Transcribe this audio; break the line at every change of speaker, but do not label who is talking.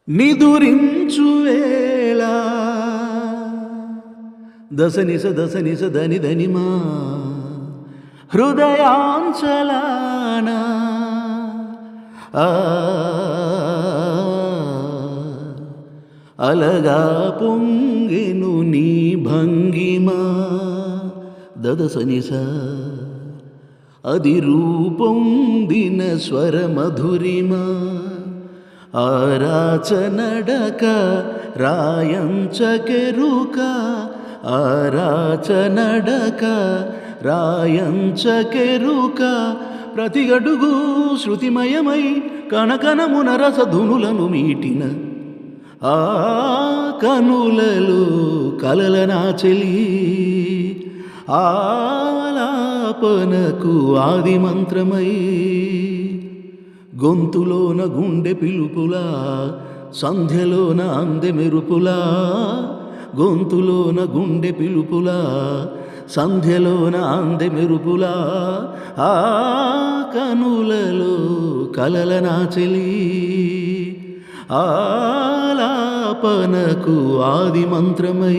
నిదురించు వేళ దశనిస దశనిస దని ధనిమా హృదయాంచలాన అలగా పొంగెను నీ భంగిమా దదసనిస అది రూపొందిన స్వరమధురిమా ఆరాచనడక రాయంచకెరుక ఆరాచనడక రాయంచకెరుక ప్రతిగడుగు శృతిమయమై కనకనమున రసధునులను మీటిన ఆ కనులలో కలల నాచెలి ఆలాపనకు ఆది మంత్రమై గొంతులోన గుండె పిలుపులా సంధ్యలోన అందె మెరుపులా గొంతులోన గుండె పిలుపులా సంధ్యలోన అందె మెరుపులా ఆ కనులలో కలల నాచెలి ఆలాపనకు ఆది మంత్రమై